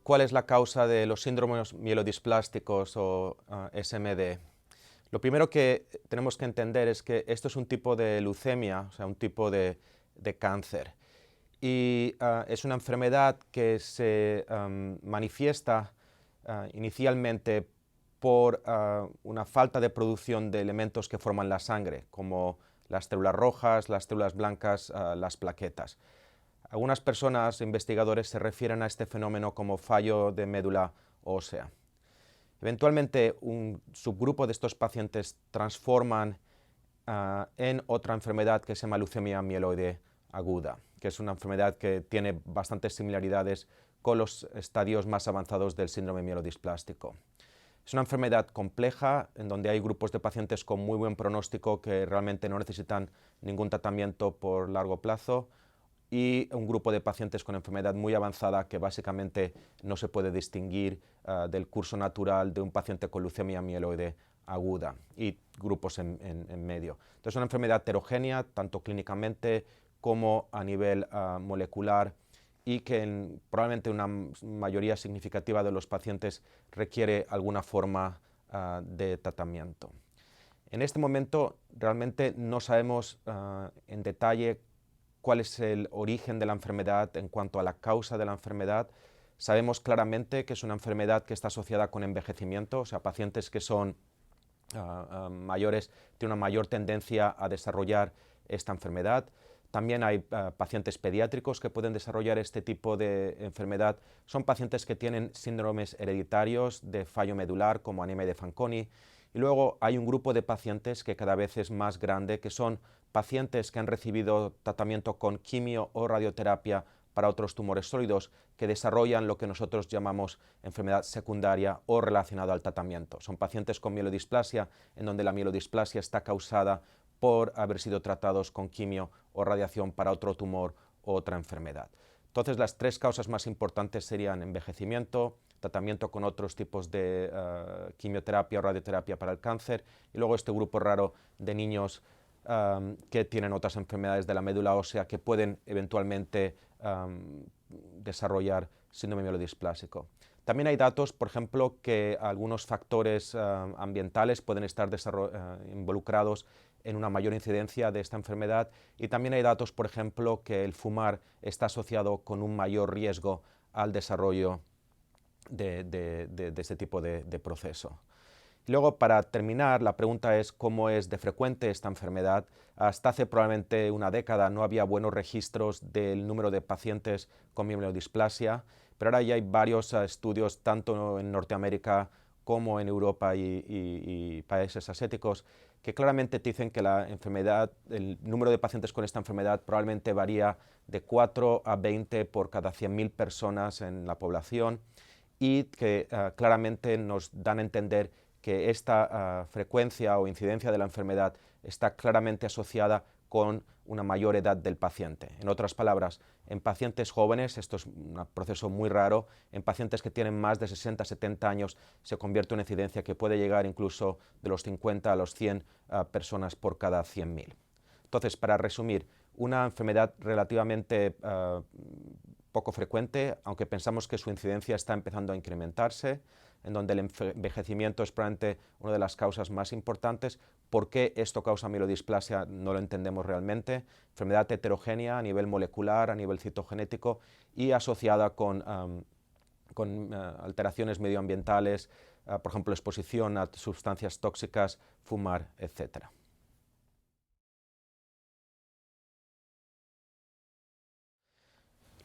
¿Cuál es la causa de los síndromes mielodisplásticos o SMD? Lo primero que tenemos que entender es que esto es un tipo de leucemia, o sea, un tipo de cáncer. Y es una enfermedad que se manifiesta inicialmente por una falta de producción de elementos que forman la sangre, como las células rojas, las células blancas, las plaquetas. Algunas personas, investigadores, se refieren a este fenómeno como fallo de médula ósea. Eventualmente, un subgrupo de estos pacientes transforman en otra enfermedad que se llama leucemia mieloide aguda, que es una enfermedad que tiene bastantes similaridades con los estadios más avanzados del síndrome mielodisplástico. Es una enfermedad compleja en donde hay grupos de pacientes con muy buen pronóstico que realmente no necesitan ningún tratamiento por largo plazo y un grupo de pacientes con enfermedad muy avanzada que básicamente no se puede distinguir del curso natural de un paciente con leucemia mieloide aguda y grupos en medio. Entonces es una enfermedad heterogénea, tanto clínicamente como a nivel molecular, y que probablemente una mayoría significativa de los pacientes requiere alguna forma de tratamiento. En este momento realmente no sabemos en detalle cuál es el origen de la enfermedad en cuanto a la causa de la enfermedad. Sabemos claramente que es una enfermedad que está asociada con envejecimiento, o sea, pacientes que son mayores tienen una mayor tendencia a desarrollar esta enfermedad. También hay pacientes pediátricos que pueden desarrollar este tipo de enfermedad. Son pacientes que tienen síndromes hereditarios de fallo medular, como anemia de Fanconi. Y luego hay un grupo de pacientes que cada vez es más grande, que son pacientes que han recibido tratamiento con quimio o radioterapia para otros tumores sólidos que desarrollan lo que nosotros llamamos enfermedad secundaria o relacionada al tratamiento. Son pacientes con mielodisplasia, en donde la mielodisplasia está causada por haber sido tratados con quimio o radiación para otro tumor o otra enfermedad. Entonces, las tres causas más importantes serían envejecimiento, tratamiento con otros tipos de quimioterapia o radioterapia para el cáncer, y luego este grupo raro de niños que tienen otras enfermedades de la médula ósea que pueden eventualmente desarrollar síndrome mielodisplásico. También hay datos, por ejemplo, que algunos factores ambientales pueden estar involucrados en una mayor incidencia de esta enfermedad, y también hay datos, por ejemplo, que el fumar está asociado con un mayor riesgo al desarrollo de este tipo de proceso. Luego, para terminar, la pregunta es cómo es de frecuente esta enfermedad. Hasta hace probablemente una década no había buenos registros del número de pacientes con mielodisplasia, pero ahora ya hay varios estudios, tanto en Norteamérica como en Europa y países asiáticos, que claramente dicen que la enfermedad, el número de pacientes con esta enfermedad probablemente varía de 4 a 20 por cada 100.000 personas en la población, y que claramente nos dan a entender que esta frecuencia o incidencia de la enfermedad está claramente asociada con una mayor edad del paciente. En otras palabras, en pacientes jóvenes, esto es un proceso muy raro, en pacientes que tienen más de 60, 70 años se convierte en una incidencia que puede llegar incluso de los 50 a los 100 personas por cada 100.000. Entonces, para resumir, una enfermedad relativamente poco frecuente, aunque pensamos que su incidencia está empezando a incrementarse, en donde el envejecimiento es probablemente una de las causas más importantes. ¿Por qué esto causa mielodisplasia? No lo entendemos realmente. Enfermedad heterogénea a nivel molecular, a nivel citogenético, y asociada con alteraciones medioambientales, por ejemplo, exposición a sustancias tóxicas, fumar, etc.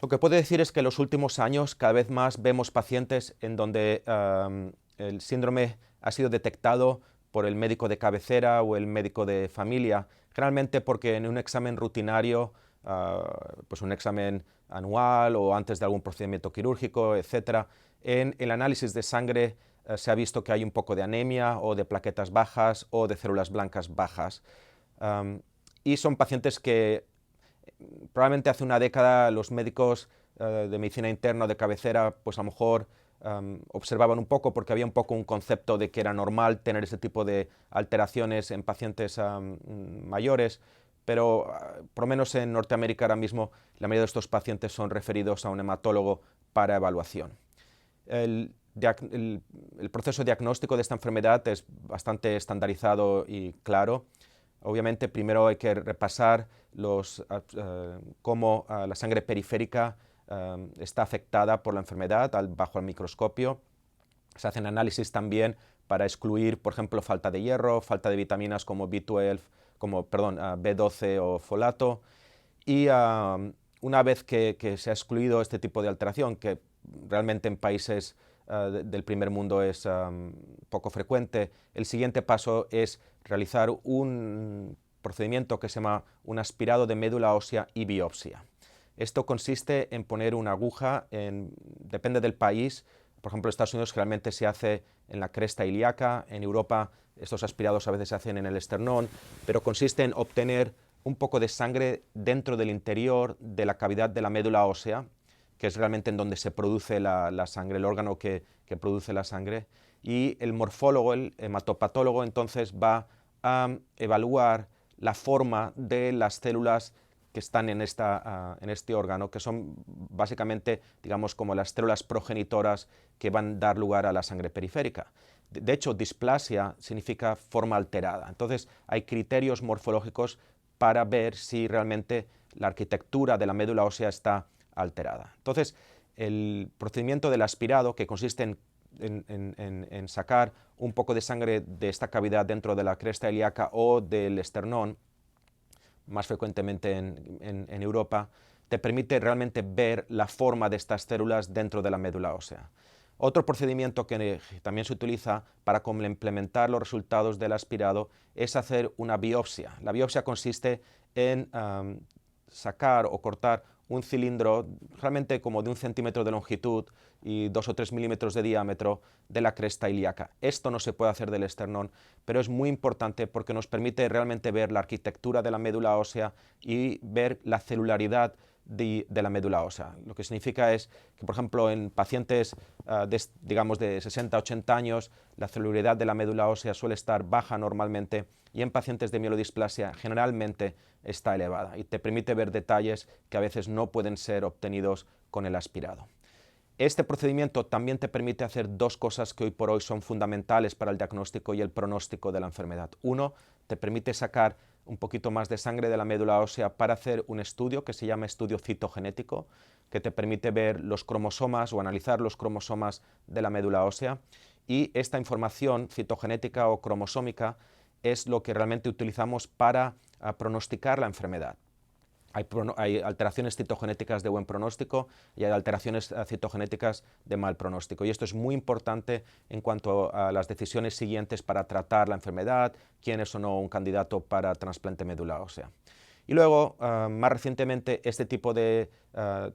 Lo que puedo decir es que en los últimos años cada vez más vemos pacientes en donde el síndrome ha sido detectado por el médico de cabecera o el médico de familia, generalmente porque en un examen rutinario, pues un examen anual o antes de algún procedimiento quirúrgico, etc., en el análisis de sangre se ha visto que hay un poco de anemia o de plaquetas bajas o de células blancas bajas. Y son pacientes que probablemente hace una década los médicos de medicina interna o de cabecera, pues a lo mejor observaban un poco, porque había un poco un concepto de que era normal tener ese tipo de alteraciones en pacientes mayores, pero por lo menos en Norteamérica ahora mismo la mayoría de estos pacientes son referidos a un hematólogo para evaluación. El proceso diagnóstico de esta enfermedad es bastante estandarizado y claro. Obviamente, primero hay que repasar cómo la sangre periférica está afectada por la enfermedad bajo el microscopio. Se hacen análisis también para excluir, por ejemplo, falta de hierro, falta de vitaminas como B12 o folato. Y una vez que se ha excluido este tipo de alteración, que realmente en países del primer mundo es poco frecuente, el siguiente paso es realizar un procedimiento que se llama un aspirado de médula ósea y biopsia. Esto consiste en poner una aguja, depende del país. Por ejemplo, en Estados Unidos generalmente se hace en la cresta ilíaca, en Europa estos aspirados a veces se hacen en el esternón, pero consiste en obtener un poco de sangre dentro del interior de la cavidad de la médula ósea, que es realmente en donde se produce la sangre, el órgano que produce la sangre, y el morfólogo, el hematopatólogo, entonces va a evaluar la forma de las células que están en este órgano, que son básicamente, digamos, como las células progenitoras que van a dar lugar a la sangre periférica. De hecho, displasia significa forma alterada. Entonces, hay criterios morfológicos para ver si realmente la arquitectura de la médula ósea está alterada. Entonces, el procedimiento del aspirado, que consiste en sacar un poco de sangre de esta cavidad dentro de la cresta ilíaca o del esternón, más frecuentemente en Europa, te permite realmente ver la forma de estas células dentro de la médula ósea. Otro procedimiento que también se utiliza para complementar los resultados del aspirado es hacer una biopsia. La biopsia consiste en sacar o cortar un cilindro realmente como de 1 centímetro de longitud y 2 o 3 milímetros de diámetro de la cresta ilíaca. Esto no se puede hacer del esternón, pero es muy importante porque nos permite realmente ver la arquitectura de la médula ósea y ver la celularidad de la médula ósea. Lo que significa es que, por ejemplo, en pacientes digamos de 60-80 años, la celularidad de la médula ósea suele estar baja normalmente y en pacientes de mielodisplasia generalmente está elevada y te permite ver detalles que a veces no pueden ser obtenidos con el aspirado. Este procedimiento también te permite hacer dos cosas que hoy por hoy son fundamentales para el diagnóstico y el pronóstico de la enfermedad. Uno, te permite sacar un poquito más de sangre de la médula ósea para hacer un estudio que se llama estudio citogenético, que te permite ver los cromosomas o analizar los cromosomas de la médula ósea. Y esta información citogenética o cromosómica es lo que realmente utilizamos para pronosticar la enfermedad. Hay alteraciones citogenéticas de buen pronóstico y hay alteraciones citogenéticas de mal pronóstico. Y esto es muy importante en cuanto a las decisiones siguientes para tratar la enfermedad, quién es o no un candidato para trasplante médula ósea. Y luego, más recientemente, este tipo de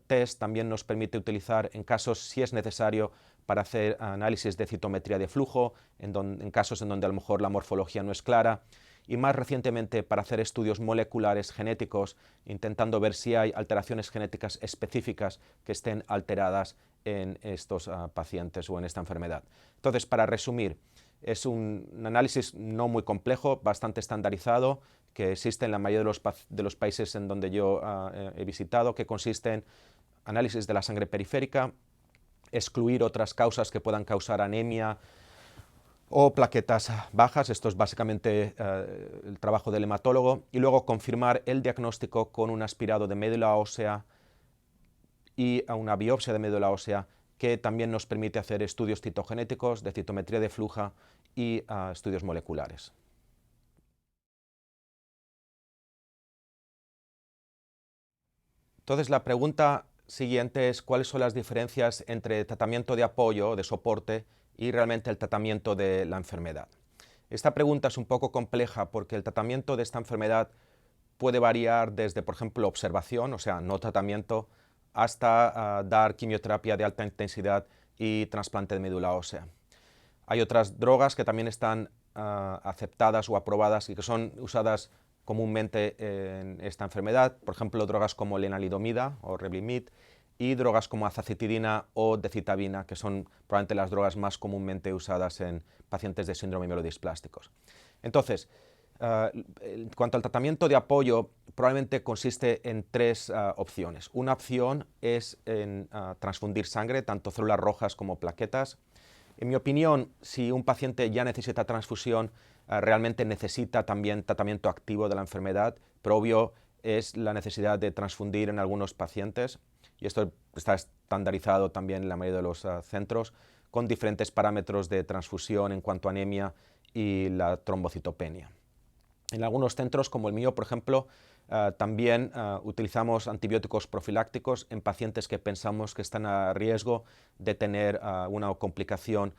test también nos permite utilizar en casos, si es necesario, para hacer análisis de citometría de flujo, en casos en donde a lo mejor la morfología no es clara, y más recientemente para hacer estudios moleculares genéticos, intentando ver si hay alteraciones genéticas específicas que estén alteradas en estos pacientes o en esta enfermedad. Entonces, para resumir, es un análisis no muy complejo, bastante estandarizado, que existe en la mayoría de los países en donde yo he visitado, que consiste en análisis de la sangre periférica, excluir otras causas que puedan causar anemia o plaquetas bajas, esto es básicamente el trabajo del hematólogo, y luego confirmar el diagnóstico con un aspirado de médula ósea y una biopsia de médula ósea, que también nos permite hacer estudios citogenéticos, de citometría de flujo y estudios moleculares. Entonces, la pregunta siguiente es cuáles son las diferencias entre tratamiento de apoyo, de soporte, y realmente el tratamiento de la enfermedad. Esta pregunta es un poco compleja porque el tratamiento de esta enfermedad puede variar desde, por ejemplo, observación, o sea, no tratamiento, hasta dar quimioterapia de alta intensidad y trasplante de médula ósea. Hay otras drogas que también están aceptadas o aprobadas y que son usadas comúnmente en esta enfermedad, por ejemplo, drogas como lenalidomida o Revlimid y drogas como azacitidina o decitabina, que son probablemente las drogas más comúnmente usadas en pacientes de síndrome mielodisplásticos. Entonces, en cuanto al tratamiento de apoyo, probablemente consiste en tres opciones. Una opción es en transfundir sangre, tanto células rojas como plaquetas. En mi opinión, si un paciente ya necesita transfusión, realmente necesita también tratamiento activo de la enfermedad, pero obvio es la necesidad de transfundir en algunos pacientes, y esto está estandarizado también en la mayoría de los centros, con diferentes parámetros de transfusión en cuanto a anemia y la trombocitopenia. En algunos centros, como el mío, por ejemplo, también utilizamos antibióticos profilácticos en pacientes que pensamos que están a riesgo de tener una complicación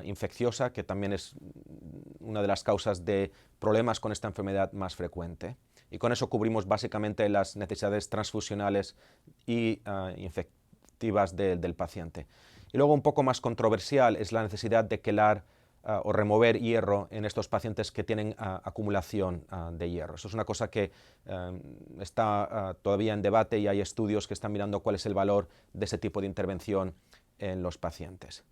infecciosa, que también es una de las causas de problemas con esta enfermedad más frecuente. Y con eso cubrimos básicamente las necesidades transfusionales y infectivas del paciente. Y luego, un poco más controversial, es la necesidad de quelar o remover hierro en estos pacientes que tienen acumulación de hierro. Eso es una cosa que está todavía en debate, y hay estudios que están mirando cuál es el valor de ese tipo de intervención en los pacientes.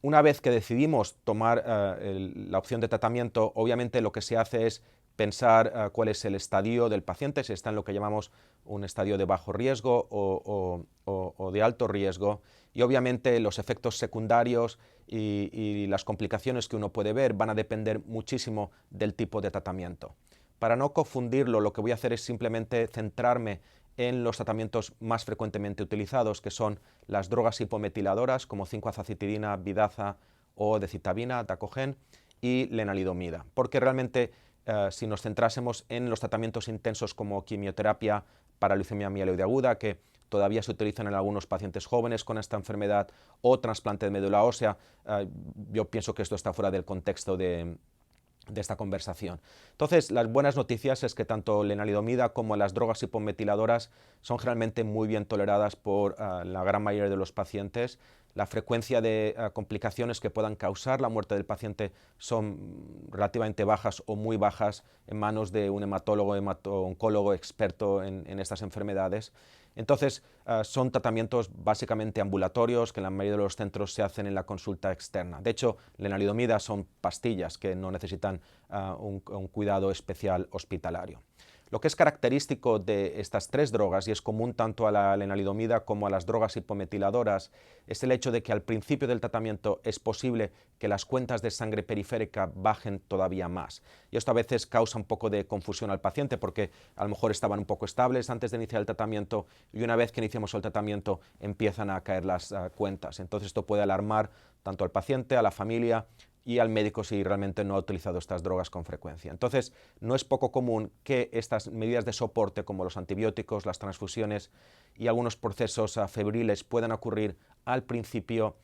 Una vez que decidimos tomar la opción de tratamiento, obviamente lo que se hace es pensar cuál es el estadio del paciente, si está en lo que llamamos un estadio de bajo riesgo o de alto riesgo, y obviamente los efectos secundarios y las complicaciones que uno puede ver van a depender muchísimo del tipo de tratamiento. Para no confundirlo, lo que voy a hacer es simplemente centrarme en los tratamientos más frecuentemente utilizados, que son las drogas hipometiladoras como 5-azacitidina, vidaza o decitabina, dacogen, y lenalidomida, porque realmente si nos centrásemos en los tratamientos intensos como quimioterapia para leucemia mieloide aguda, que todavía se utilizan en algunos pacientes jóvenes con esta enfermedad, o trasplante de médula ósea, yo pienso que esto está fuera del contexto de esta conversación. Entonces, las buenas noticias es que tanto lenalidomida como las drogas hipometiladoras son generalmente muy bien toleradas por la gran mayoría de los pacientes. La frecuencia de complicaciones que puedan causar la muerte del paciente son relativamente bajas o muy bajas en manos de un hematólogo, hemato-oncólogo experto en estas enfermedades. Entonces, son tratamientos básicamente ambulatorios que en la mayoría de los centros se hacen en la consulta externa. De hecho, lenalidomida son pastillas que no necesitan un cuidado especial hospitalario. Lo que es característico de estas tres drogas, y es común tanto a la lenalidomida como a las drogas hipometiladoras, es el hecho de que al principio del tratamiento es posible que las cuentas de sangre periférica bajen todavía más. Y esto a veces causa un poco de confusión al paciente, porque a lo mejor estaban un poco estables antes de iniciar el tratamiento, y una vez que iniciamos el tratamiento empiezan a caer las cuentas. Entonces esto puede alarmar tanto al paciente, a la familia y al médico si realmente no ha utilizado estas drogas con frecuencia. Entonces, no es poco común que estas medidas de soporte, como los antibióticos, las transfusiones y algunos procesos febriles, puedan ocurrir al principio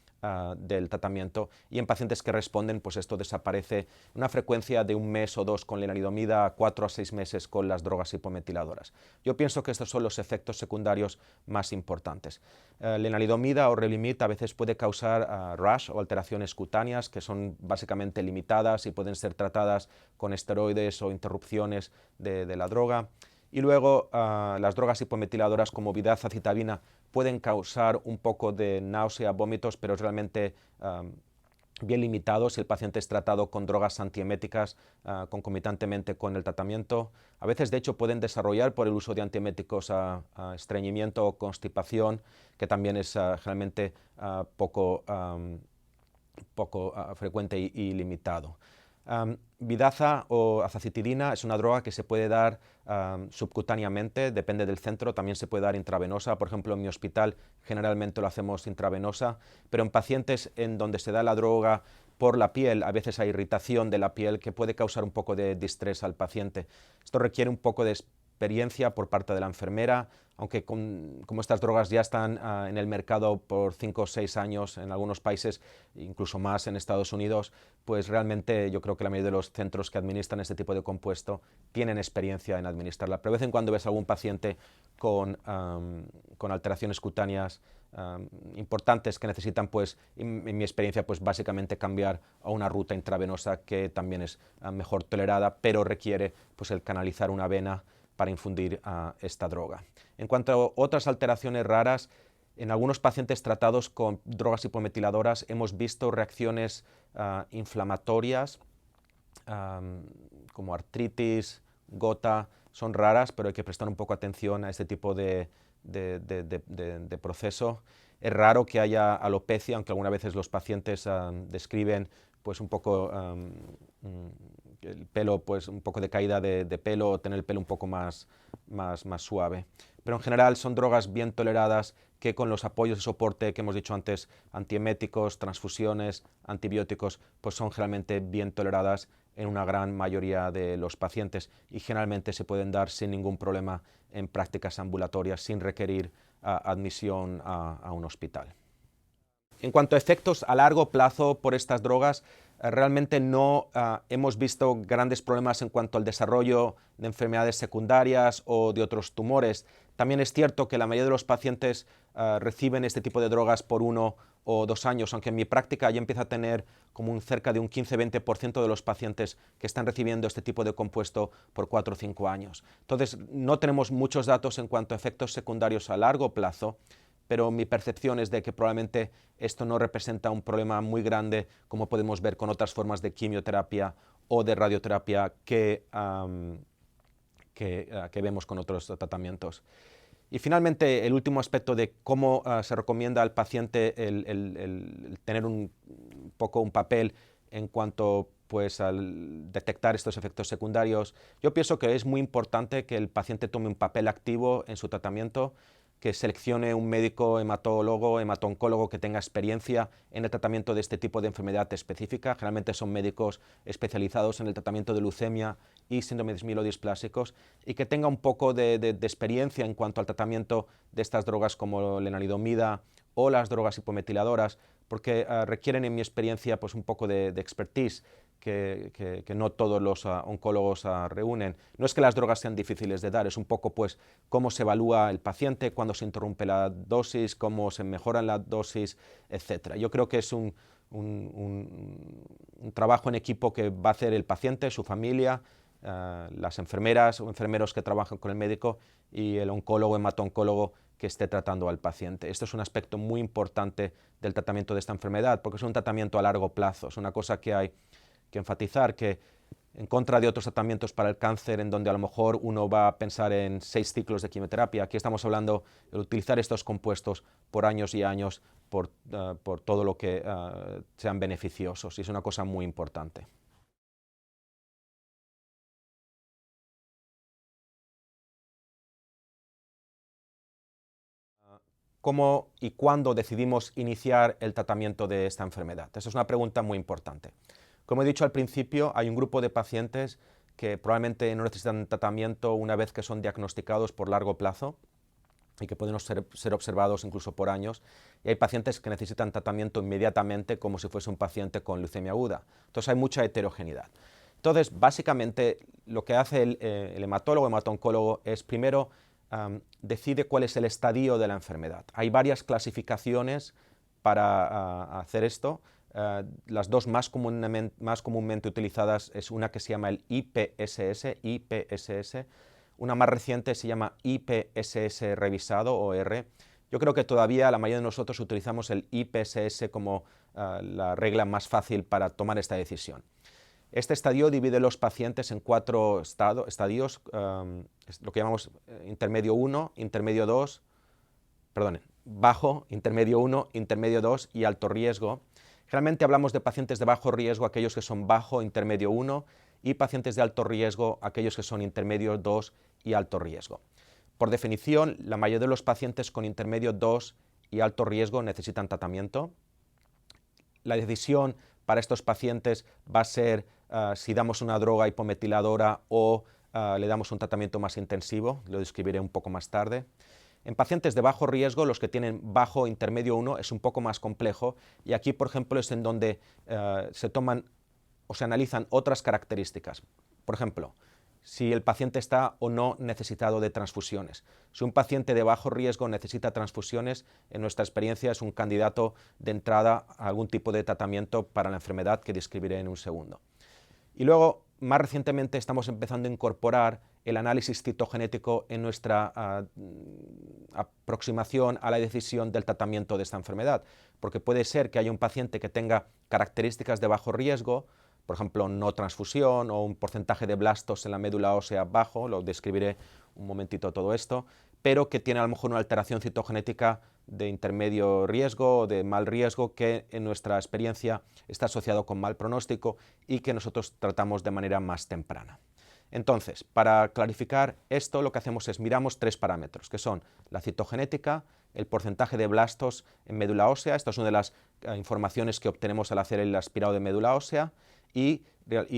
del tratamiento, y en pacientes que responden, pues esto desaparece una frecuencia de 1 mes o 2 con lenalidomida, 4 a 6 meses con las drogas hipometiladoras. Yo pienso que estos son los efectos secundarios más importantes. Lenalidomida o Revlimid a veces puede causar rash o alteraciones cutáneas que son básicamente limitadas y pueden ser tratadas con esteroides o interrupciones de la droga. Y luego las drogas hipometiladoras como vidaza, citabina pueden causar un poco de náusea, vómitos, pero es realmente bien limitado si el paciente es tratado con drogas antieméticas concomitantemente con el tratamiento. A veces, de hecho, pueden desarrollar por el uso de antieméticos estreñimiento o constipación, que también es generalmente poco frecuente y limitado. Vidaza o azacitidina es una droga que se puede dar subcutáneamente, depende del centro, también se puede dar intravenosa. Por ejemplo, en mi hospital generalmente lo hacemos intravenosa, pero en pacientes en donde se da la droga por la piel, a veces hay irritación de la piel que puede causar un poco de distrés al paciente. Esto requiere un poco de experiencia por parte de la enfermera, aunque como estas drogas ya están en el mercado por 5 o 6 años en algunos países, incluso más en Estados Unidos, pues realmente yo creo que la mayoría de los centros que administran este tipo de compuesto tienen experiencia en administrarla. Pero de vez en cuando ves algún paciente con alteraciones cutáneas importantes que necesitan, pues, en mi experiencia, pues básicamente cambiar a una ruta intravenosa que también es mejor tolerada, pero requiere pues el canalizar una vena para infundir esta droga. En cuanto a otras alteraciones raras, en algunos pacientes tratados con drogas hipometiladoras hemos visto reacciones inflamatorias como artritis, gota, son raras, pero hay que prestar un poco atención a este tipo de proceso. Es raro que haya alopecia, aunque algunas veces los pacientes describen pues un poco el pelo, pues un poco de caída de pelo, o tener el pelo un poco más suave. Pero en general son drogas bien toleradas que con los apoyos de soporte que hemos dicho antes, antieméticos, transfusiones, antibióticos, pues son generalmente bien toleradas en una gran mayoría de los pacientes y generalmente se pueden dar sin ningún problema en prácticas ambulatorias, sin requerir admisión a un hospital. En cuanto a efectos a largo plazo por estas drogas, realmente no hemos visto grandes problemas en cuanto al desarrollo de enfermedades secundarias o de otros tumores. También es cierto que la mayoría de los pacientes reciben este tipo de drogas por 1 o 2 años, aunque en mi práctica ya empieza a tener como cerca de un 15-20% de los pacientes que están recibiendo este tipo de compuesto por 4 o 5 años. Entonces, no tenemos muchos datos en cuanto a efectos secundarios a largo plazo, pero mi percepción es de que probablemente esto no representa un problema muy grande, como podemos ver con otras formas de quimioterapia o de radioterapia que vemos con otros tratamientos. Y finalmente, el último aspecto de cómo se recomienda al paciente el tener un poco un papel en cuanto pues, al detectar estos efectos secundarios. Yo pienso que es muy importante que el paciente tome un papel activo en su tratamiento, que seleccione un médico hematólogo, hemato-oncólogo que tenga experiencia en el tratamiento de este tipo de enfermedad específica. Generalmente son médicos especializados en el tratamiento de leucemia y síndromes mielodisplásicos y que tenga un poco de experiencia en cuanto al tratamiento de estas drogas como lenalidomida o las drogas hipometiladoras, porque requieren, en mi experiencia, pues un poco de expertise que no todos los oncólogos reúnen. No es que las drogas sean difíciles de dar, es un poco pues cómo se evalúa el paciente, cuándo se interrumpe la dosis, cómo se mejora la dosis, etc. Yo creo que es un trabajo en equipo que va a hacer el paciente, su familia, las enfermeras o enfermeros que trabajan con el médico y el oncólogo, hemato-oncólogo que esté tratando al paciente. Esto es un aspecto muy importante del tratamiento de esta enfermedad, porque es un tratamiento a largo plazo, es una cosa que hay que enfatizar, que en contra de otros tratamientos para el cáncer, en donde a lo mejor uno va a pensar en 6 ciclos de quimioterapia, aquí estamos hablando de utilizar estos compuestos por años y años, por todo lo que sean beneficiosos, y es una cosa muy importante. ¿Cómo y cuándo decidimos iniciar el tratamiento de esta enfermedad? Esa es una pregunta muy importante. Como he dicho al principio, hay un grupo de pacientes que probablemente no necesitan tratamiento una vez que son diagnosticados por largo plazo y que pueden ser observados incluso por años, y hay pacientes que necesitan tratamiento inmediatamente como si fuese un paciente con leucemia aguda. Entonces hay mucha heterogeneidad. Entonces, básicamente, lo que hace el hematólogo, hemato-oncólogo, es primero decide cuál es el estadio de la enfermedad. Hay varias clasificaciones para hacer esto. Las dos más comúnmente utilizadas es una que se llama el IPSS, una más reciente se llama IPSS revisado o R. Yo creo que todavía la mayoría de nosotros utilizamos el IPSS como la regla más fácil para tomar esta decisión. Este estadio divide los pacientes en 4 estadios, lo que llamamos intermedio 1, intermedio 2, perdón, bajo, intermedio 1, intermedio 2 y alto riesgo. Generalmente hablamos de pacientes de bajo riesgo, aquellos que son bajo, intermedio 1, y pacientes de alto riesgo, aquellos que son intermedio 2 y alto riesgo. Por definición, la mayoría de los pacientes con intermedio 2 y alto riesgo necesitan tratamiento. La decisión para estos pacientes va a ser si damos una droga hipometiladora o le damos un tratamiento más intensivo, lo describiré un poco más tarde. En pacientes de bajo riesgo, los que tienen bajo intermedio 1, es un poco más complejo, y aquí, por ejemplo, es en donde se toman o se analizan otras características. Por ejemplo, si el paciente está o no necesitado de transfusiones. Si un paciente de bajo riesgo necesita transfusiones, en nuestra experiencia es un candidato de entrada a algún tipo de tratamiento para la enfermedad que describiré en un segundo. Y luego, más recientemente, estamos empezando a incorporar el análisis citogenético en nuestra aproximación a la decisión del tratamiento de esta enfermedad, porque puede ser que haya un paciente que tenga características de bajo riesgo, por ejemplo, no transfusión o un porcentaje de blastos en la médula ósea bajo, lo describiré un momentito todo esto, pero que tiene a lo mejor una alteración citogenética de intermedio riesgo o de mal riesgo que en nuestra experiencia está asociado con mal pronóstico y que nosotros tratamos de manera más temprana. Entonces, para clarificar esto, lo que hacemos es miramos tres parámetros, que son la citogenética, el porcentaje de blastos en médula ósea, esta es una de las informaciones que obtenemos al hacer el aspirado de médula ósea, y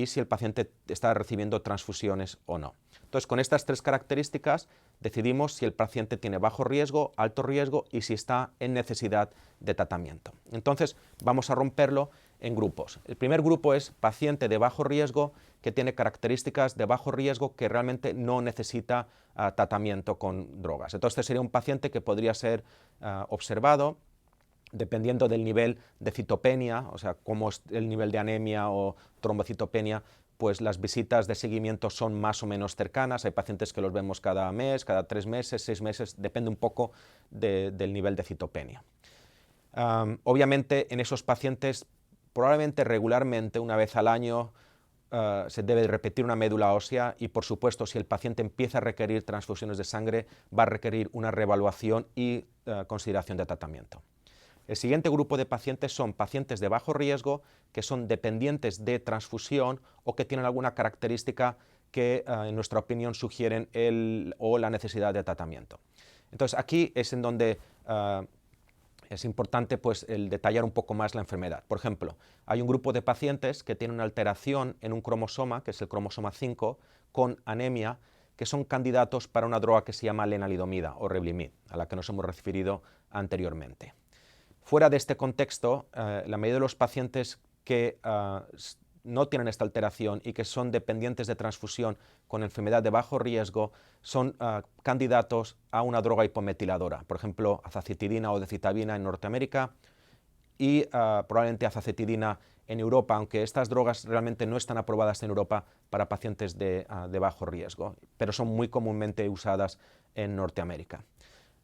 si el paciente está recibiendo transfusiones o no. Entonces, con estas tres características decidimos si el paciente tiene bajo riesgo, alto riesgo y si está en necesidad de tratamiento. Entonces, vamos a romperlo en grupos. El primer grupo es paciente de bajo riesgo que tiene características de bajo riesgo que realmente no necesita tratamiento con drogas. Entonces, este sería un paciente que podría ser observado dependiendo del nivel de citopenia, o sea, cómo es el nivel de anemia o trombocitopenia, pues las visitas de seguimiento son más o menos cercanas. Hay pacientes que los vemos cada mes, cada 3 meses, 6 meses, depende un poco del nivel de citopenia. Obviamente, en esos pacientes, probablemente regularmente, una vez al año, se debe repetir una médula ósea y, por supuesto, si el paciente empieza a requerir transfusiones de sangre, va a requerir una reevaluación y consideración de tratamiento. El siguiente grupo de pacientes son pacientes de bajo riesgo que son dependientes de transfusión o que tienen alguna característica que, en nuestra opinión, sugieren la necesidad de tratamiento. Entonces, aquí es en donde es importante pues, el detallar un poco más la enfermedad. Por ejemplo, hay un grupo de pacientes que tienen una alteración en un cromosoma, que es el cromosoma 5, con anemia, que son candidatos para una droga que se llama lenalidomida o Revlimid, a la que nos hemos referido anteriormente. Fuera de este contexto, la mayoría de los pacientes que no tienen esta alteración y que son dependientes de transfusión con enfermedad de bajo riesgo son candidatos a una droga hipometiladora, por ejemplo, azacitidina o decitabina en Norteamérica y probablemente azacitidina en Europa, aunque estas drogas realmente no están aprobadas en Europa para pacientes de bajo riesgo, pero son muy comúnmente usadas en Norteamérica.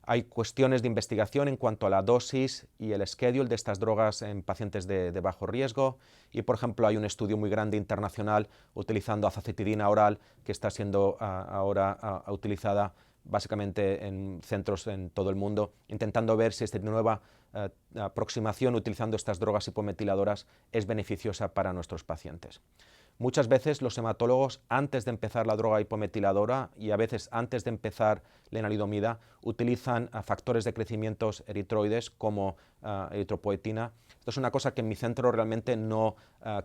Hay cuestiones de investigación en cuanto a la dosis y el schedule de estas drogas en pacientes de bajo riesgo y, por ejemplo, hay un estudio muy grande internacional utilizando azacitidina oral que está siendo ahora utilizada básicamente en centros en todo el mundo, intentando ver si esta nueva aproximación utilizando estas drogas hipometiladoras es beneficiosa para nuestros pacientes. Muchas veces los hematólogos, antes de empezar la droga hipometiladora y a veces antes de empezar lenalidomida, utilizan factores de crecimiento eritroides como eritropoetina. Esto es una cosa que en mi centro realmente no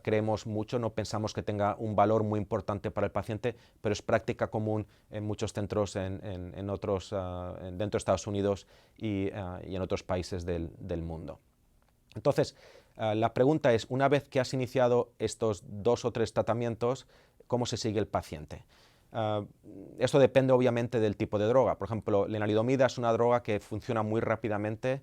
creemos mucho, no pensamos que tenga un valor muy importante para el paciente, pero es práctica común en muchos centros dentro de Estados Unidos y en otros países del mundo. Entonces, la pregunta es, una vez que has iniciado estos 2 o 3 tratamientos, ¿cómo se sigue el paciente? Esto depende obviamente del tipo de droga. Por ejemplo, lenalidomida es una droga que funciona muy rápidamente,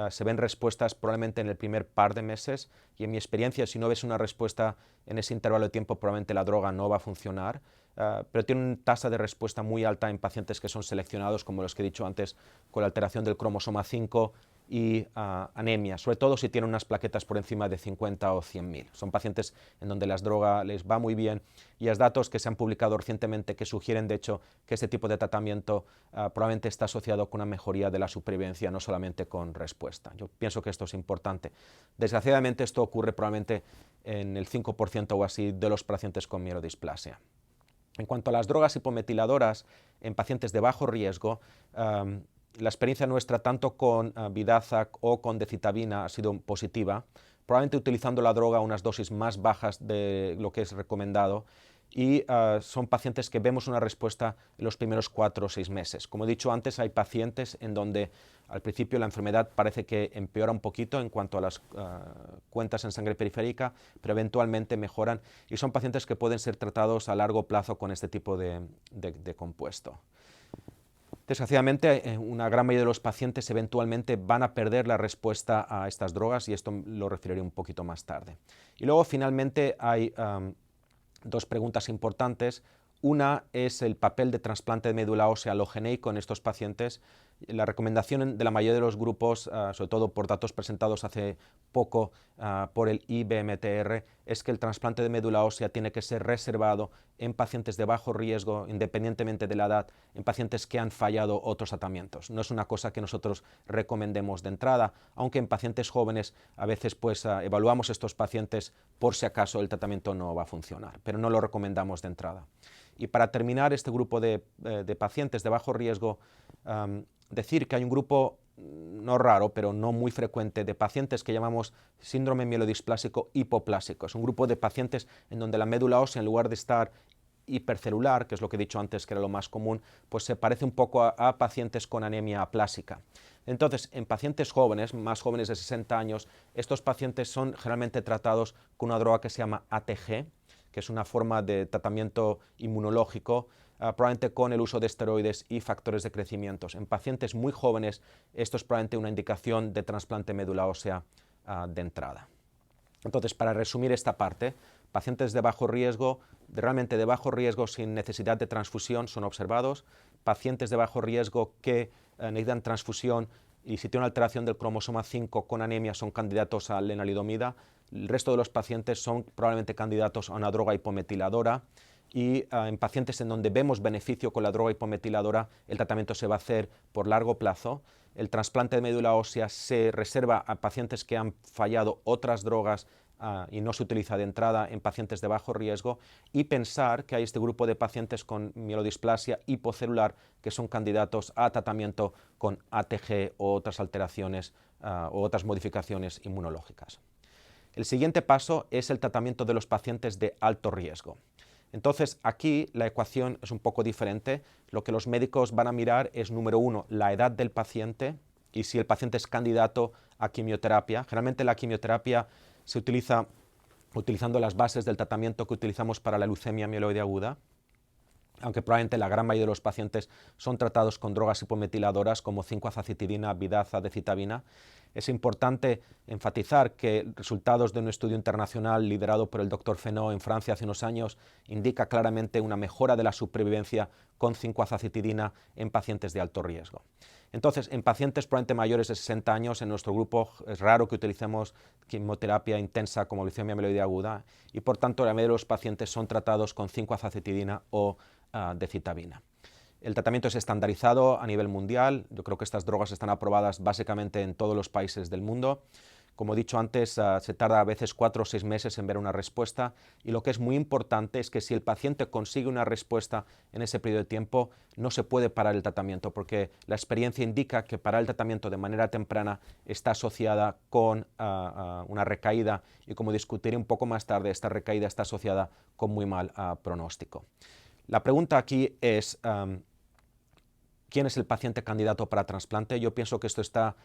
se ven respuestas probablemente en el primer par de meses y en mi experiencia, si no ves una respuesta en ese intervalo de tiempo, probablemente la droga no va a funcionar, pero tiene una tasa de respuesta muy alta en pacientes que son seleccionados, como los que he dicho antes, con la alteración del cromosoma 5 y anemia, sobre todo si tienen unas plaquetas por encima de 50 o 100.000. Son pacientes en donde las drogas les va muy bien y hay datos que se han publicado recientemente que sugieren, de hecho, que este tipo de tratamiento probablemente está asociado con una mejoría de la supervivencia, no solamente con respuesta. Yo pienso que esto es importante. Desgraciadamente esto ocurre probablemente en el 5% o así de los pacientes con mielodisplasia. En cuanto a las drogas hipometiladoras en pacientes de bajo riesgo, la experiencia nuestra tanto con Vidaza o con decitabina ha sido positiva, probablemente utilizando la droga a unas dosis más bajas de lo que es recomendado y son pacientes que vemos una respuesta en los primeros 4 o 6 meses. Como he dicho antes, hay pacientes en donde al principio la enfermedad parece que empeora un poquito en cuanto a las cuentas en sangre periférica, pero eventualmente mejoran y son pacientes que pueden ser tratados a largo plazo con este tipo de compuesto. Desgraciadamente, una gran mayoría de los pacientes eventualmente van a perder la respuesta a estas drogas y esto lo referiré un poquito más tarde. Y luego, finalmente, hay 2 preguntas importantes. Una es el papel de trasplante de médula ósea allogeneico en estos pacientes. La recomendación de la mayoría de los grupos, sobre todo por datos presentados hace poco por el IBMTR, es que el trasplante de médula ósea tiene que ser reservado en pacientes de bajo riesgo, independientemente de la edad, en pacientes que han fallado otros tratamientos. No es una cosa que nosotros recomendemos de entrada, aunque en pacientes jóvenes a veces pues, evaluamos estos pacientes por si acaso el tratamiento no va a funcionar, pero no lo recomendamos de entrada. Y para terminar este grupo de pacientes de bajo riesgo, decir que hay un grupo no raro, pero no muy frecuente, de pacientes que llamamos síndrome mielodisplásico hipoplásico. Es un grupo de pacientes en donde la médula ósea, en lugar de estar hipercelular, que es lo que he dicho antes que era lo más común, pues se parece un poco a pacientes con anemia aplásica. Entonces, en pacientes jóvenes, más jóvenes de 60 años, estos pacientes son generalmente tratados con una droga que se llama ATG, que es una forma de tratamiento inmunológico, probablemente con el uso de esteroides y factores de crecimiento. En pacientes muy jóvenes, esto es probablemente una indicación de trasplante médula ósea de entrada. Entonces, para resumir esta parte, pacientes de bajo riesgo, realmente de bajo riesgo sin necesidad de transfusión son observados, pacientes de bajo riesgo que necesitan transfusión y si tienen una alteración del cromosoma 5 con anemia son candidatos a lenalidomida. El resto de los pacientes son probablemente candidatos a una droga hipometiladora y en pacientes en donde vemos beneficio con la droga hipometiladora, el tratamiento se va a hacer por largo plazo. El trasplante de médula ósea se reserva a pacientes que han fallado otras drogas y no se utiliza de entrada en pacientes de bajo riesgo, y pensar que hay este grupo de pacientes con mielodisplasia hipocelular que son candidatos a tratamiento con ATG o otras alteraciones o otras modificaciones inmunológicas. El siguiente paso es el tratamiento de los pacientes de alto riesgo. Entonces, aquí la ecuación es un poco diferente. Lo que los médicos van a mirar es, número uno, la edad del paciente y si el paciente es candidato a quimioterapia. Generalmente la quimioterapia se utiliza utilizando las bases del tratamiento que utilizamos para la leucemia mieloide aguda, aunque probablemente la gran mayoría de los pacientes son tratados con drogas hipometiladoras como 5-azacitidina, vidaza, decitabina. Es importante enfatizar que resultados de un estudio internacional liderado por el Dr. Fenot en Francia hace unos años indica claramente una mejora de la supervivencia con 5-azacitidina en pacientes de alto riesgo. Entonces, en pacientes probablemente mayores de 60 años, en nuestro grupo es raro que utilicemos quimioterapia intensa como leucemia mieloide aguda y por tanto la mayoría de los pacientes son tratados con 5-azacitidina o decitabina. El tratamiento es estandarizado a nivel mundial. Yo creo que estas drogas están aprobadas básicamente en todos los países del mundo. Como he dicho antes, se tarda a veces 4 o 6 meses en ver una respuesta y lo que es muy importante es que si el paciente consigue una respuesta en ese periodo de tiempo, no se puede parar el tratamiento porque la experiencia indica que parar el tratamiento de manera temprana está asociada con una recaída y, como discutiré un poco más tarde, esta recaída está asociada con muy mal pronóstico. La pregunta aquí es, ¿quién es el paciente candidato para trasplante? Yo pienso que esto está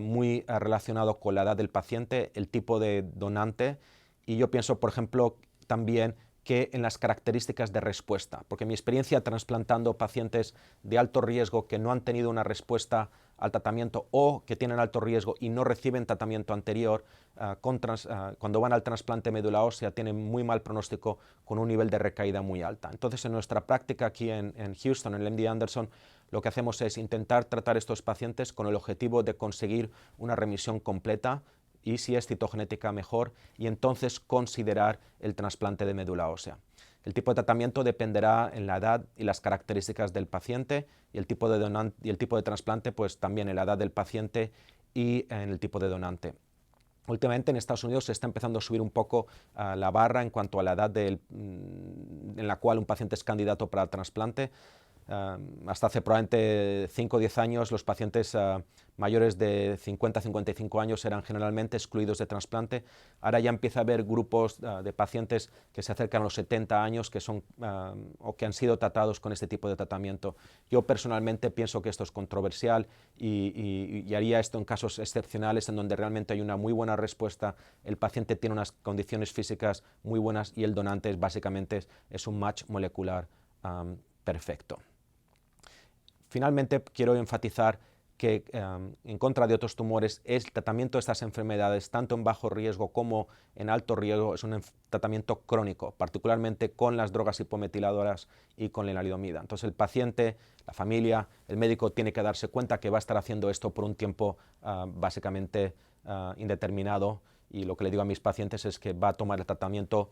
muy relacionado con la edad del paciente, el tipo de donante, y yo pienso, por ejemplo, también que en las características de respuesta, porque mi experiencia trasplantando pacientes de alto riesgo que no han tenido una respuesta al tratamiento o que tienen alto riesgo y no reciben tratamiento anterior, cuando van al trasplante médula ósea tienen muy mal pronóstico con un nivel de recaída muy alta. Entonces, en nuestra práctica aquí en Houston, en el MD Anderson, lo que hacemos es intentar tratar estos pacientes con el objetivo de conseguir una remisión completa y si es citogenética mejor, y entonces considerar el trasplante de médula ósea. El tipo de tratamiento dependerá en la edad y las características del paciente y el tipo de trasplante pues también en la edad del paciente y en el tipo de donante. Últimamente en Estados Unidos se está empezando a subir un poco la barra en cuanto a la edad en la cual un paciente es candidato para el trasplante. Hasta hace probablemente 5 o 10 años los pacientes mayores de 50-55 años eran generalmente excluidos de trasplante. Ahora ya empieza a haber grupos de pacientes que se acercan a los 70 años que son o que han sido tratados con este tipo de tratamiento. Yo personalmente pienso que esto es controversial y haría esto en casos excepcionales en donde realmente hay una muy buena respuesta, el paciente tiene unas condiciones físicas muy buenas y el donante básicamente es un match molecular perfecto. Finalmente, quiero enfatizar que en contra de otros tumores, el tratamiento de estas enfermedades, tanto en bajo riesgo como en alto riesgo, es un tratamiento crónico, particularmente con las drogas hipometiladoras y con la lenalidomida. Entonces el paciente, la familia, el médico tiene que darse cuenta que va a estar haciendo esto por un tiempo básicamente indeterminado, y lo que le digo a mis pacientes es que va a tomar el tratamiento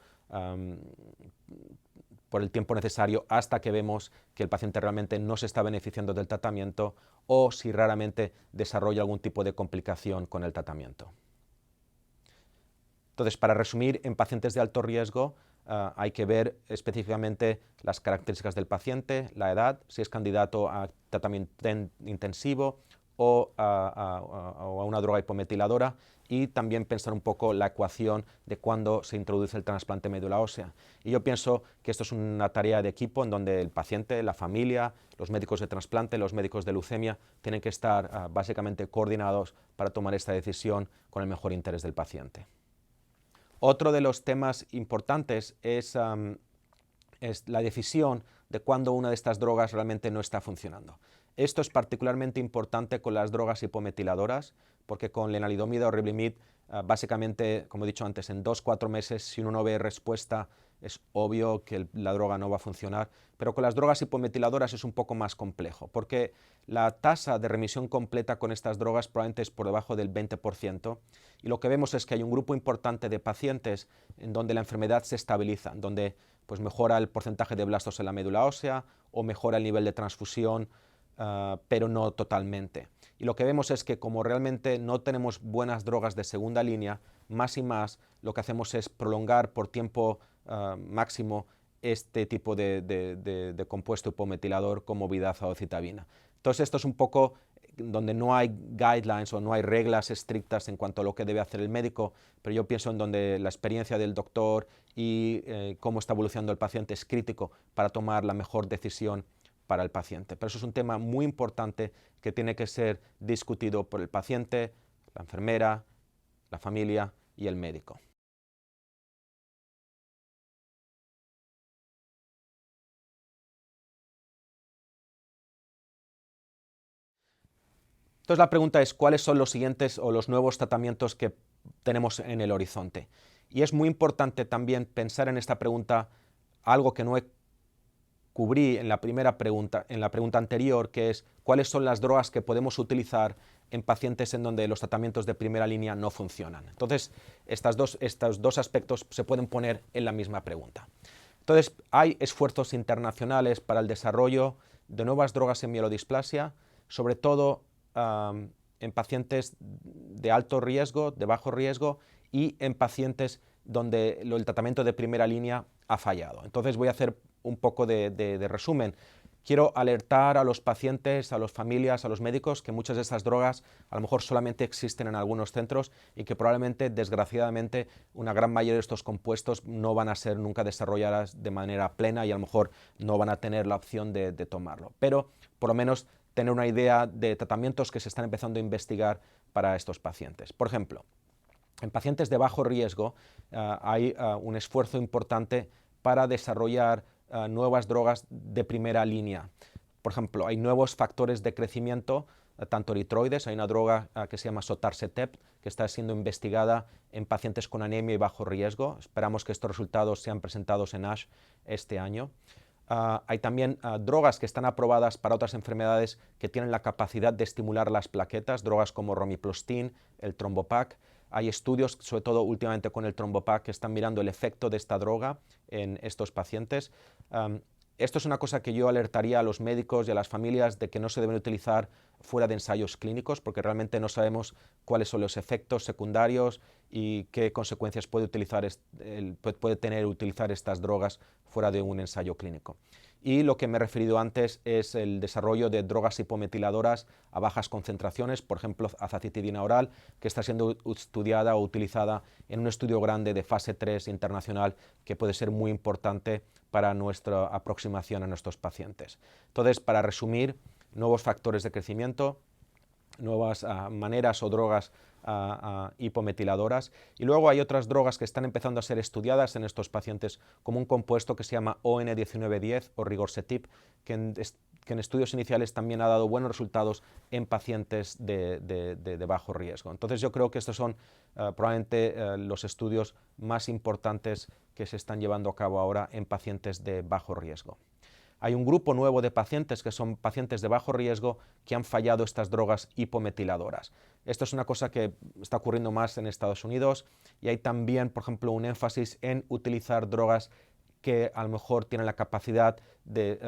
por el tiempo necesario hasta que vemos que el paciente realmente no se está beneficiando del tratamiento o si raramente desarrolla algún tipo de complicación con el tratamiento. Entonces, para resumir, en pacientes de alto riesgo hay que ver específicamente las características del paciente, la edad, si es candidato a tratamiento intensivo o a una droga hipometiladora, y también pensar un poco la ecuación de cuándo se introduce el trasplante de médula ósea. Y yo pienso que esto es una tarea de equipo en donde el paciente, la familia, los médicos de trasplante, los médicos de leucemia tienen que estar básicamente coordinados para tomar esta decisión con el mejor interés del paciente. Otro de los temas importantes es la decisión de cuándo una de estas drogas realmente no está funcionando. Esto es particularmente importante con las drogas hipometiladoras, porque con lenalidomida o Revlimid, básicamente, como he dicho antes, en 2-4 meses, si uno no ve respuesta, es obvio que la droga no va a funcionar. Pero con las drogas hipometiladoras es un poco más complejo, porque la tasa de remisión completa con estas drogas probablemente es por debajo del 20%, y lo que vemos es que hay un grupo importante de pacientes en donde la enfermedad se estabiliza, donde pues mejora el porcentaje de blastos en la médula ósea o mejora el nivel de transfusión, pero no totalmente. Y lo que vemos es que como realmente no tenemos buenas drogas de segunda línea, más y más lo que hacemos es prolongar por tiempo máximo este tipo de compuesto hipometilador como vidaza o citabina. Entonces esto es un poco donde no hay guidelines o no hay reglas estrictas en cuanto a lo que debe hacer el médico, pero yo pienso en donde la experiencia del doctor y cómo está evolucionando el paciente es crítico para tomar la mejor decisión para el paciente. Pero eso es un tema muy importante que tiene que ser discutido por el paciente, la enfermera, la familia y el médico. Entonces la pregunta es, ¿cuáles son los siguientes o los nuevos tratamientos que tenemos en el horizonte? Y es muy importante también pensar en esta pregunta algo que no cubrí en la pregunta anterior, que es cuáles son las drogas que podemos utilizar en pacientes en donde los tratamientos de primera línea no funcionan. Entonces, estos dos aspectos se pueden poner en la misma pregunta. Entonces, hay esfuerzos internacionales para el desarrollo de nuevas drogas en mielodisplasia, sobre todo en pacientes de alto riesgo, de bajo riesgo, y en pacientes donde el tratamiento de primera línea ha fallado. Entonces voy a hacer un poco de resumen. Quiero alertar a los pacientes, a las familias, a los médicos que muchas de estas drogas a lo mejor solamente existen en algunos centros y que probablemente, desgraciadamente, una gran mayoría de estos compuestos no van a ser nunca desarrolladas de manera plena y a lo mejor no van a tener la opción de tomarlo. Pero por lo menos tener una idea de tratamientos que se están empezando a investigar para estos pacientes. Por ejemplo, en pacientes de bajo riesgo hay un esfuerzo importante para desarrollar nuevas drogas de primera línea. Por ejemplo, hay nuevos factores de crecimiento, tanto eritroides, hay una droga que se llama Sotarsetep, que está siendo investigada en pacientes con anemia y bajo riesgo. Esperamos que estos resultados sean presentados en ASH este año. Hay también drogas que están aprobadas para otras enfermedades que tienen la capacidad de estimular las plaquetas, drogas como Romiplastin, el Trombopac. Hay estudios, sobre todo últimamente con el Trombopac, que están mirando el efecto de esta droga en estos pacientes. Esto es una cosa que yo alertaría a los médicos y a las familias de que no se deben utilizar fuera de ensayos clínicos, porque realmente no sabemos cuáles son los efectos secundarios y qué consecuencias puede tener utilizar estas drogas fuera de un ensayo clínico. Y lo que me he referido antes es el desarrollo de drogas hipometiladoras a bajas concentraciones, por ejemplo, azacitidina oral, que está siendo estudiada o utilizada en un estudio grande de fase 3 internacional que puede ser muy importante para nuestra aproximación a nuestros pacientes. Entonces, para resumir, nuevos factores de crecimiento, nuevas maneras o drogas hipometiladoras, y luego hay otras drogas que están empezando a ser estudiadas en estos pacientes como un compuesto que se llama ON1910 o Rigorsetip, que que en estudios iniciales también ha dado buenos resultados en pacientes de bajo riesgo. Entonces yo creo que estos son probablemente los estudios más importantes que se están llevando a cabo ahora en pacientes de bajo riesgo. Hay un grupo nuevo de pacientes que son pacientes de bajo riesgo que han fallado estas drogas hipometiladoras. Esto es una cosa que está ocurriendo más en Estados Unidos y hay también, por ejemplo, un énfasis en utilizar drogas que a lo mejor tienen la capacidad de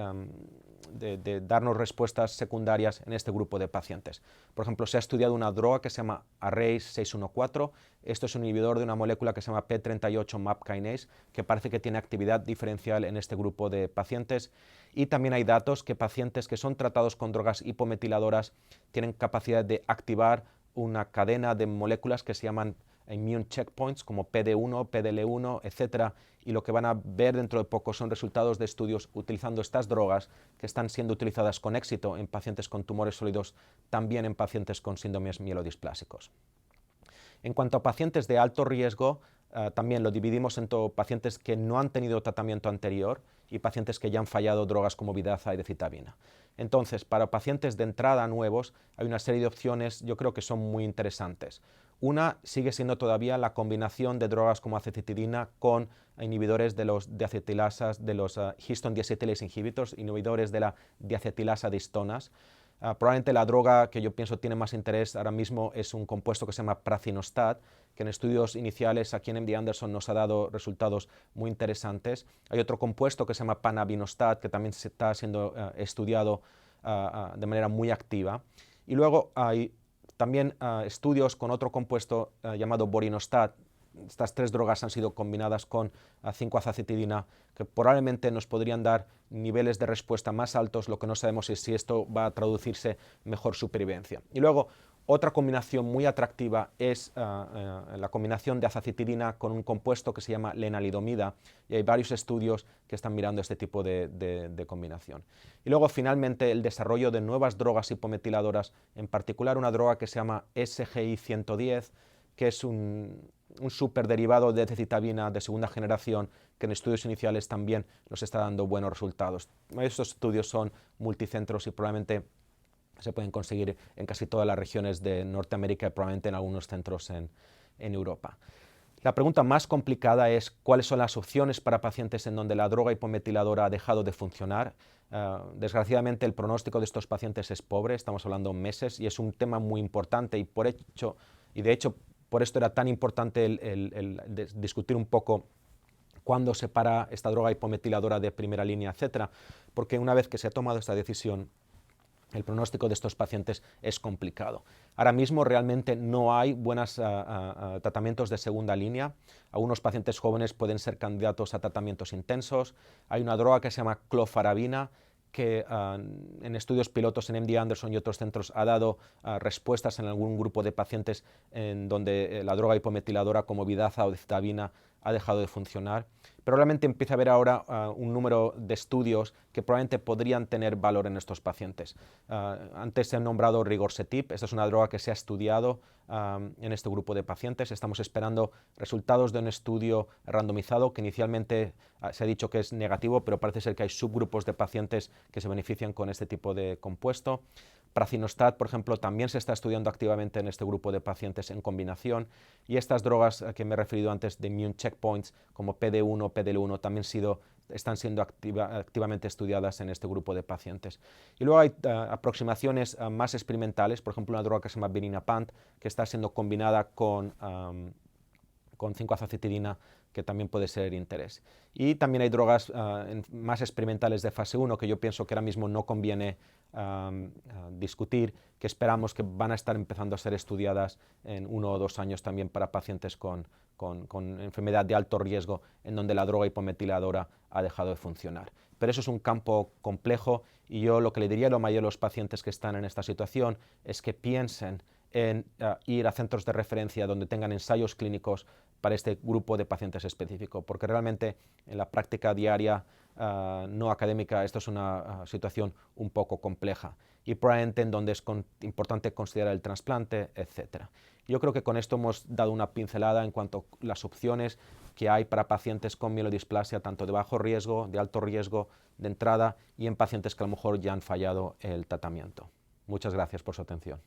darnos respuestas secundarias en este grupo de pacientes. Por ejemplo, se ha estudiado una droga que se llama Arrays 614. Esto es un inhibidor de una molécula que se llama P38 MAP kinase, que parece que tiene actividad diferencial en este grupo de pacientes. Y también hay datos que pacientes que son tratados con drogas hipometiladoras tienen capacidad de activar una cadena de moléculas que se llaman immune checkpoints como PD1, PDL1, etc. Y lo que van a ver dentro de poco son resultados de estudios utilizando estas drogas que están siendo utilizadas con éxito en pacientes con tumores sólidos, también en pacientes con síndromes mielodisplásicos. En cuanto a pacientes de alto riesgo, también lo dividimos en pacientes que no han tenido tratamiento anterior y pacientes que ya han fallado drogas como vidaza y decitabina. Entonces, para pacientes de entrada nuevos, hay una serie de opciones, yo creo que son muy interesantes. Una sigue siendo todavía la combinación de drogas como acetitidina con inhibidores de los diacetilasas, de los histone deacetylase inhibitors, inhibidores de la diacetilasa de histonas. Probablemente la droga que yo pienso tiene más interés ahora mismo es un compuesto que se llama prazinostat, que en estudios iniciales aquí en MD Anderson nos ha dado resultados muy interesantes. Hay otro compuesto que se llama panabinostat, que también se está siendo estudiado de manera muy activa. Y luego hay también estudios con otro compuesto llamado borinostat. Estas tres drogas han sido combinadas con 5-acetidina, que probablemente nos podrían dar niveles de respuesta más altos. Lo que no sabemos es si esto va a traducirse en mejor supervivencia. Y luego, otra combinación muy atractiva es la combinación de azacitidina con un compuesto que se llama lenalidomida, y hay varios estudios que están mirando este tipo de combinación. Y luego, finalmente, el desarrollo de nuevas drogas hipometiladoras, en particular una droga que se llama SGI-110, que es un superderivado de decitabina de segunda generación que en estudios iniciales también nos está dando buenos resultados. Estos estudios son multicentros y probablemente se pueden conseguir en casi todas las regiones de Norteamérica y probablemente en algunos centros en Europa. La pregunta más complicada es cuáles son las opciones para pacientes en donde la droga hipometiladora ha dejado de funcionar. Desgraciadamente el pronóstico de estos pacientes es pobre, estamos hablando meses, y es un tema muy importante y de hecho por esto era tan importante el discutir un poco cuándo se para esta droga hipometiladora de primera línea, etcétera, porque una vez que se ha tomado esta decisión, el pronóstico de estos pacientes es complicado. Ahora mismo realmente no hay buenos tratamientos de segunda línea. Algunos pacientes jóvenes pueden ser candidatos a tratamientos intensos. Hay una droga que se llama clofarabina, que en estudios pilotos en MD Anderson y otros centros ha dado respuestas en algún grupo de pacientes en donde la droga hipometiladora como vidaza o decitabina ha dejado de funcionar. Pero realmente empieza a haber ahora un número de estudios que probablemente podrían tener valor en estos pacientes. Antes se ha nombrado Rigorsetip, esta es una droga que se ha estudiado en este grupo de pacientes. Estamos esperando resultados de un estudio randomizado que inicialmente se ha dicho que es negativo, pero parece ser que hay subgrupos de pacientes que se benefician con este tipo de compuesto. Prazinostat, por ejemplo, también se está estudiando activamente en este grupo de pacientes en combinación, y estas drogas que me he referido antes de immune checkpoints como PD1, PDL1 también están siendo activamente estudiadas en este grupo de pacientes. Y luego hay aproximaciones más experimentales, por ejemplo una droga que se llama birinapant, que está siendo combinada con 5-acetidina, que también puede ser de interés. Y también hay drogas más experimentales de fase 1 que yo pienso que ahora mismo no conviene discutir, que esperamos que van a estar empezando a ser estudiadas en 1 o 2 años también para pacientes con enfermedad de alto riesgo en donde la droga hipometiladora ha dejado de funcionar. Pero eso es un campo complejo y yo lo que le diría a la mayoría de los pacientes que están en esta situación es que piensen en ir a centros de referencia donde tengan ensayos clínicos para este grupo de pacientes específico, porque realmente en la práctica diaria no académica esto es una situación un poco compleja y probablemente en donde es importante considerar el trasplante, etc. Yo creo que con esto hemos dado una pincelada en cuanto a las opciones que hay para pacientes con mielodisplasia, tanto de bajo riesgo, de alto riesgo, de entrada, y en pacientes que a lo mejor ya han fallado el tratamiento. Muchas gracias por su atención.